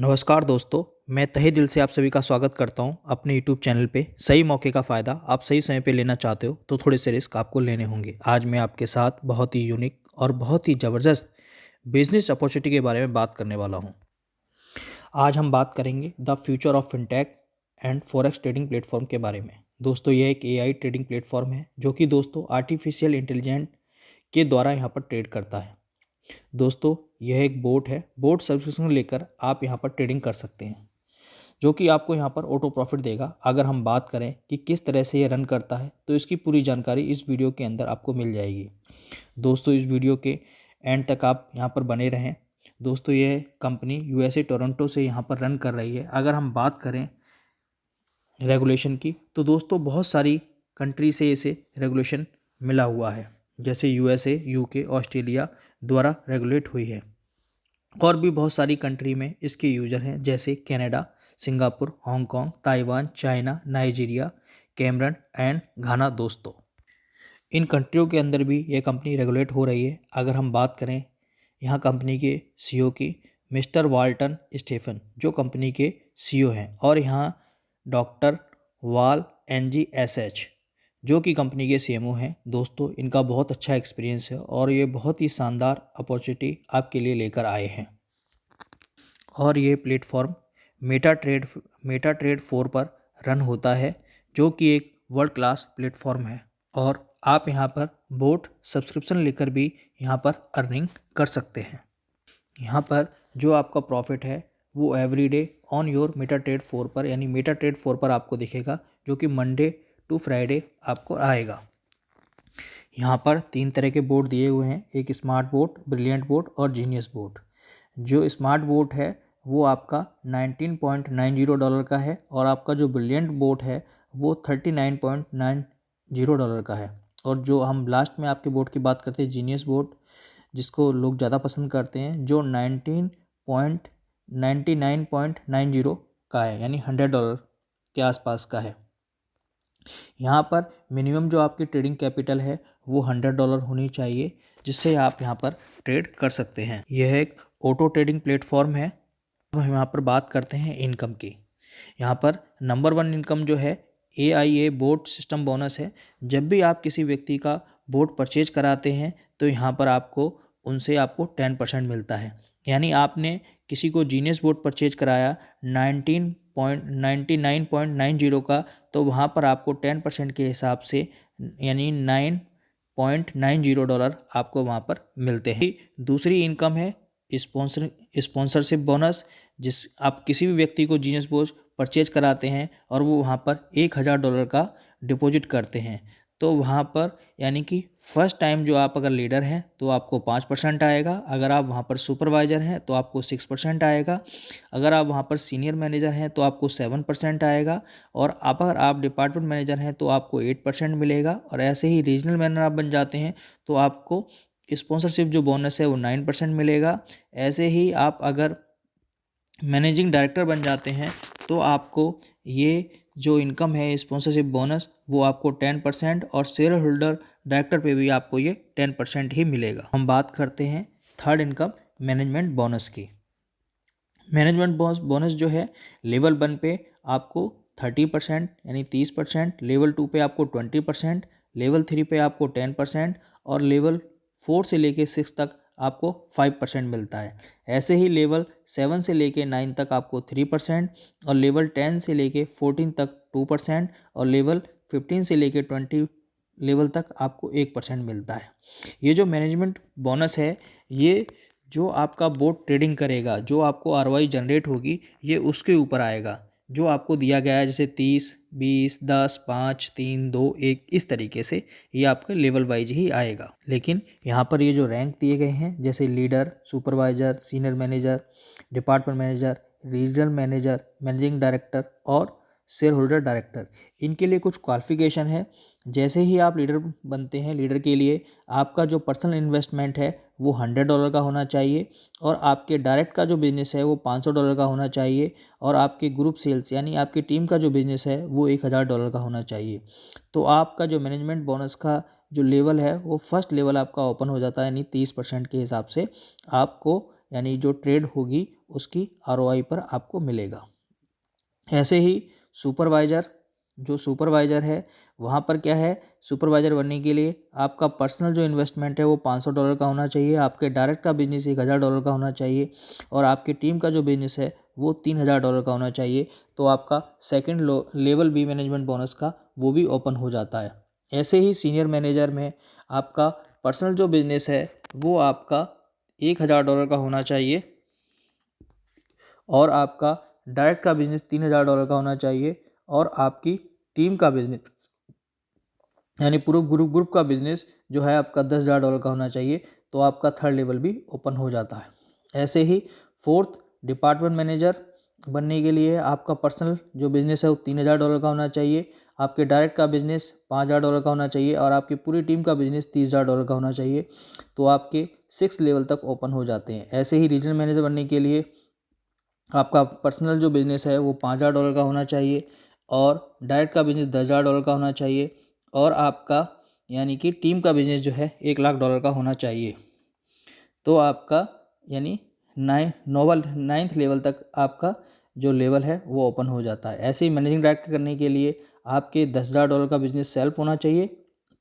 नमस्कार दोस्तों, मैं तहे दिल से आप सभी का स्वागत करता हूं अपने यूट्यूब चैनल पे। सही मौके का फ़ायदा आप सही समय पे लेना चाहते हो तो थोड़े से रिस्क आपको लेने होंगे। आज मैं आपके साथ बहुत ही यूनिक और बहुत ही ज़बरदस्त बिजनेस अपॉर्चुनिटी के बारे में बात करने वाला हूं। आज हम बात करेंगे the future of fintech and forex trading platform के बारे में। दोस्तों, यह एक एआई ट्रेडिंग प्लेटफॉर्म है जो कि दोस्तों आर्टिफिशियल इंटेलिजेंस के द्वारा यहाँ पर ट्रेड करता है। दोस्तों, यह एक बोट है। बोट सब्सक्रिप्शन लेकर आप यहाँ पर ट्रेडिंग कर सकते हैं, जो कि आपको यहाँ पर ऑटो प्रॉफिट देगा। अगर हम बात करें कि किस तरह से ये रन करता है तो इसकी पूरी जानकारी इस वीडियो के अंदर आपको मिल जाएगी। दोस्तों, इस वीडियो के एंड तक आप यहाँ पर बने रहें। दोस्तों, यह कंपनी यूएसए टोरंटो से यहाँ पर रन कर रही है। अगर हम बात करें रेगुलेशन की तो दोस्तों बहुत सारी कंट्री से इसे रेगुलेशन मिला हुआ है, जैसे यूएसए, यूके, ऑस्ट्रेलिया द्वारा रेगुलेट हुई है। और भी बहुत सारी कंट्री में इसके यूजर हैं, जैसे Canada, Singapore, Hong Kong, Taiwan, China, Nigeria, Cameroon and Ghana. दोस्तों, इन कंट्रियों के अंदर भी ये कंपनी रेगुलेट हो रही है। अगर हम बात करें यहाँ कंपनी के सीईओ की, मिस्टर वाल्टन स्टीफन जो कंपनी के सीईओ हैं, और यहाँ डॉक्टर वाल NGSH जो कि कंपनी के सीएमओ हैं। दोस्तों, इनका बहुत अच्छा एक्सपीरियंस है और ये बहुत ही शानदार अपॉर्चुनिटी आपके लिए लेकर आए हैं। और ये प्लेटफॉर्म मेटा ट्रेड 4 पर रन होता है, जो कि एक वर्ल्ड क्लास प्लेटफॉर्म है। और आप यहाँ पर बोट सब्सक्रिप्शन लेकर भी यहाँ पर अर्निंग कर सकते हैं। यहाँ पर जो आपका प्रॉफिट है वो एवरीडे ऑन योर मेटाट्रेड 4 पर, यानी मेटाट्रेड 4 पर आपको दिखेगा, जो कि मंडे टू फ्राइडे आपको आएगा। यहाँ पर 3 तरह के बोट दिए हुए हैं, एक स्मार्ट बोट, ब्रिलियंट बोट और जीनियस बोट। जो स्मार्ट बोट है वो आपका $19.90 का है, और आपका जो ब्रिलियंट बोट है वो $39.90 का है। और जो हम लास्ट में आपके बोट की बात करते हैं, जीनियस बोट, जिसको लोग ज़्यादा पसंद करते हैं, जो $19.99.90 का है, यानी $100 के आसपास का है। यहाँ पर मिनिमम जो आपकी ट्रेडिंग कैपिटल है वो $100 होनी चाहिए, जिससे आप यहाँ पर ट्रेड कर सकते हैं। यह एक ऑटो ट्रेडिंग प्लेटफॉर्म है। अब हम यहाँ पर बात करते हैं इनकम की। यहाँ पर नंबर 1 इनकम जो है AIA बोट सिस्टम बोनस है। जब भी आप किसी व्यक्ति का बोट परचेज कराते हैं तो यहाँ पर उनसे आपको 10% मिलता है। यानी आपने किसी को जीनियस बोट परचेज कराया 99.90 का, तो वहाँ पर आपको 10% के हिसाब से यानी $9.90 आपको वहाँ पर मिलते हैं। दूसरी इनकम है स्पॉन्सरशिप बोनस। जिस आप किसी भी व्यक्ति को जीनियस बोट परचेज कराते हैं और वो वहाँ पर $1000 का डिपॉजिट करते हैं, तो वहाँ पर यानी कि फर्स्ट टाइम जो आप अगर लीडर हैं तो आपको 5% आएगा। अगर आप वहाँ पर सुपरवाइज़र हैं तो आपको 6% आएगा। अगर आप वहाँ पर सीनियर मैनेजर हैं तो आपको 7% आएगा। और अगर आप डिपार्टमेंट मैनेजर हैं तो आपको 8% मिलेगा। और ऐसे ही रीजनल मैनेजर आप बन जाते हैं तो आपको स्पॉन्सरशिप जो बोनस है वो 9% मिलेगा। ऐसे ही आप अगर मैनेजिंग डायरेक्टर बन जाते हैं तो आपको ये जो इनकम है स्पॉन्सरशिप बोनस वो आपको 10%, और शेयर होल्डर डायरेक्टर पे भी आपको ये 10% ही मिलेगा। हम बात करते हैं थर्ड इनकम मैनेजमेंट बोनस की। मैनेजमेंट बोनस जो है लेवल 1 पे आपको 30% यानी 30%, लेवल 2 पे आपको 20%, लेवल 3 पे आपको 10%, और लेवल 4 से लेके 6 तक आपको 5% मिलता है। ऐसे ही लेवल 7 से लेके 9 तक आपको 3%, और लेवल 10 से लेके 14 तक 2%, और लेवल 15 से लेके 20 लेवल तक आपको 1% मिलता है। ये जो मैनेजमेंट बोनस है, ये जो आपका बोट ट्रेडिंग करेगा, जो आपको ROI जनरेट होगी, ये उसके ऊपर आएगा जो आपको दिया गया है, जैसे 30, 20, 10, 5, 3, 2, 1, इस तरीके से ये आपके लेवल वाइज ही आएगा। लेकिन यहाँ पर ये जो रैंक दिए गए हैं, जैसे leader, supervisor, senior manager, department manager, regional manager, managing director और शेयर होल्डर डायरेक्टर, इनके लिए कुछ क्वालिफिकेशन है। जैसे ही आप लीडर बनते हैं, लीडर के लिए आपका जो पर्सनल इन्वेस्टमेंट है वो $100 का होना चाहिए, और आपके डायरेक्ट का जो बिजनेस है वो $500 का होना चाहिए, और आपके ग्रुप सेल्स यानी आपकी टीम का जो बिजनेस है वो $1000 का होना चाहिए। तो आपका जो मैनेजमेंट बोनस का जो लेवल है वो फर्स्ट लेवल आपका ओपन हो जाता है, यानी 30% के हिसाब से आपको यानी जो ट्रेड होगी उसकी ROI पर आपको मिलेगा। ऐसे ही सुपरवाइज़र, जो सुपरवाइज़र है वहाँ पर क्या है, सुपरवाइज़र बनने के लिए आपका पर्सनल जो इन्वेस्टमेंट है वो $500 का होना चाहिए, आपके डायरेक्ट का बिजनेस $1000 का होना चाहिए और आपकी टीम का जो बिजनेस है वो $3000 का होना चाहिए। तो आपका second level B management bonus का वो भी ओपन हो जाता है। ऐसे ही सीनियर मैनेजर में आपका पर्सनल जो बिजनेस है वो आपका $1000 का होना चाहिए और आपका डायरेक्ट का बिजनेस $3000 का होना चाहिए और आपकी टीम का बिजनेस यानी पूरे ग्रुप का बिजनेस जो है आपका $10,000 का होना चाहिए। तो आपका थर्ड लेवल भी ओपन हो जाता है। ऐसे ही फोर्थ डिपार्टमेंट मैनेजर बनने के लिए आपका पर्सनल जो बिजनेस है वो $3000 का होना चाहिए, आपके डायरेक्ट का बिजनेस $5000 का होना चाहिए और आपकी पूरी टीम का बिजनेस $30,000 का होना चाहिए। तो आपके 6 लेवल तक ओपन हो जाते हैं। ऐसे ही रीजनल मैनेजर बनने के लिए आपका पर्सनल जो बिज़नेस है वो $5000 का होना चाहिए और डायरेक्ट का बिज़नेस $10,000 का होना चाहिए और आपका यानी कि टीम का बिज़नेस जो है $1,00,000 का होना चाहिए। तो आपका यानी नाइन्थ लेवल तक आपका जो लेवल है वो ओपन हो जाता है। ऐसे ही मैनेजिंग डायरेक्टर करने के लिए आपके $10,000 का बिज़नेस सेल्फ होना चाहिए,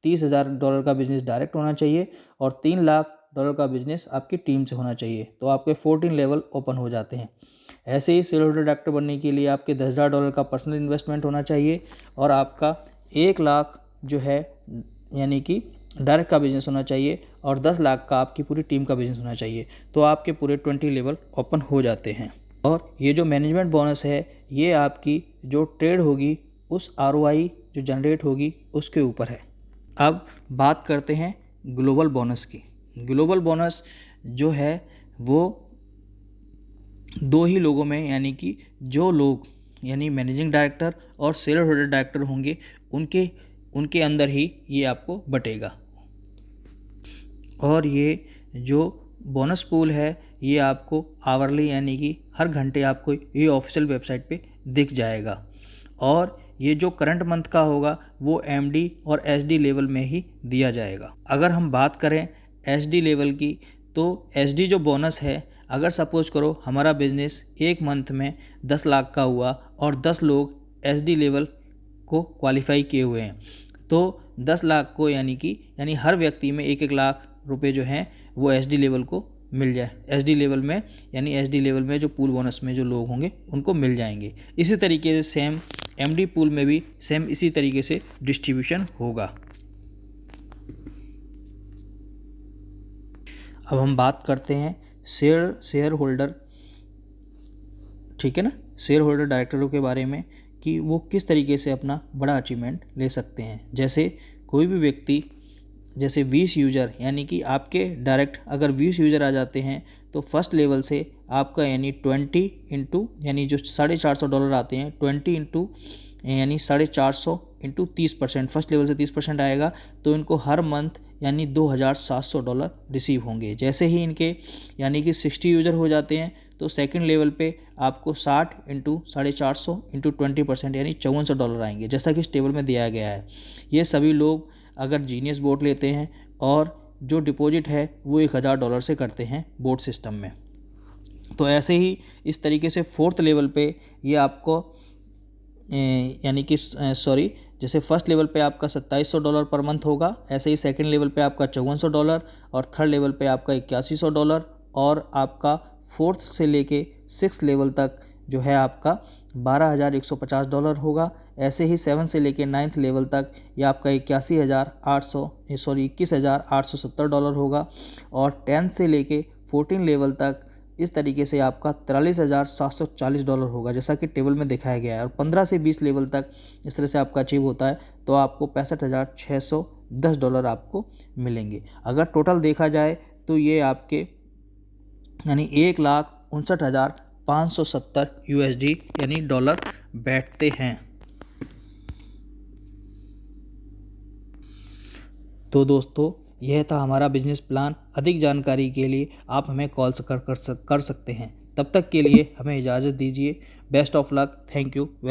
$30,000 का बिज़नेस डायरेक्ट होना चाहिए और $3,00,000 का बिज़नेस आपकी टीम से होना चाहिए। तो आपके 14 लेवल ओपन हो जाते हैं। ऐसे ही शेयर होल्डर डायरेक्टर बनने के लिए आपके $10,000 का पर्सनल इन्वेस्टमेंट होना चाहिए और आपका 1,00,000 जो है यानी कि डायरेक्ट का बिजनेस होना चाहिए और 10 लाख का आपकी पूरी टीम का बिजनेस होना चाहिए। तो आपके पूरे 20 लेवल ओपन हो जाते हैं। और ये जो मैनेजमेंट बोनस है ये आपकी जो ट्रेड होगी उस ROI जो जनरेट होगी उसके ऊपर है। अब बात करते हैं ग्लोबल बोनस की। ग्लोबल बोनस जो है वो 2 ही लोगों में यानी कि जो लोग यानी मैनेजिंग डायरेक्टर और शेयर होल्डर डायरेक्टर होंगे उनके अंदर ही ये आपको बटेगा। और ये जो बोनस पूल है ये आपको आवरली यानी कि हर घंटे आपको ये ऑफिशियल वेबसाइट पे दिख जाएगा और ये जो करंट मंथ का होगा वो MD और SD लेवल में ही दिया जाएगा। अगर हम बात करें SD लेवल की तो SD जो बोनस है, अगर सपोज करो हमारा बिजनेस एक मंथ में 10 लाख का हुआ और 10 लोग SD लेवल को क्वालिफाई किए हुए हैं तो 10 लाख को यानी हर व्यक्ति में 1-1 लाख रुपए जो हैं वो SD लेवल को मिल जाए। SD लेवल में यानी SD लेवल में जो पूल बोनस में जो लोग होंगे उनको मिल जाएंगे। इसी तरीके से सेम MD पूल में भी सेम इसी तरीके से डिस्ट्रीब्यूशन होगा। अब हम बात करते हैं शेयर होल्डर, ठीक है ना, शेयर होल्डर डायरेक्टरों के बारे में कि वो किस तरीके से अपना बड़ा अचीवमेंट ले सकते हैं। जैसे कोई भी व्यक्ति जैसे 20 यूज़र यानी कि आपके डायरेक्ट अगर 20 यूज़र आ जाते हैं तो फर्स्ट लेवल से आपका यानी 20 इंटू यानी जो $450 आते हैं 20 इंटू यानी 450 इंटू 30%, फर्स्ट लेवल से 30% आएगा तो इनको हर मंथ यानी $2,700 रिसीव होंगे। जैसे ही इनके यानी कि 60 यूज़र हो जाते हैं तो सेकंड लेवल पे आपको 60 इंटू 450 इंटू 20% यानी $5400 आएंगे, जैसा कि इस टेबल में दिया गया है। ये सभी लोग अगर जीनियस बोट लेते हैं और जो डिपॉजिट है वो $1000 से करते हैं बोट सिस्टम में। तो ऐसे ही इस तरीके से फोर्थ लेवल पे ये आपको यानी कि जैसे फर्स्ट लेवल पे आपका $2700 पर मंथ होगा, ऐसे ही सेकंड लेवल पे आपका $5400 और थर्ड लेवल पे आपका $8100 और आपका फोर्थ से लेके 6 लेवल तक जो है आपका $12,150 होगा। ऐसे ही 7 से लेके 9th लेवल तक ये आपका $21,870 होगा और 10 से लेके 14 लेवल तक इस तरीके से आपका $43,740 होगा, जैसा कि टेबल में दिखाया गया है। और 15 से 20 लेवल तक इस तरह से आपका अचीव होता है तो आपको $65,610 आपको मिलेंगे। अगर टोटल देखा जाए तो ये आपके यानी $1,59,570 USD यानी डॉलर बैठते हैं। तो दोस्तों यह था हमारा बिजनेस प्लान। अधिक जानकारी के लिए आप हमें कॉल कर सकते हैं। तब तक के लिए हमें इजाज़त दीजिए। Best of luck. Thank you very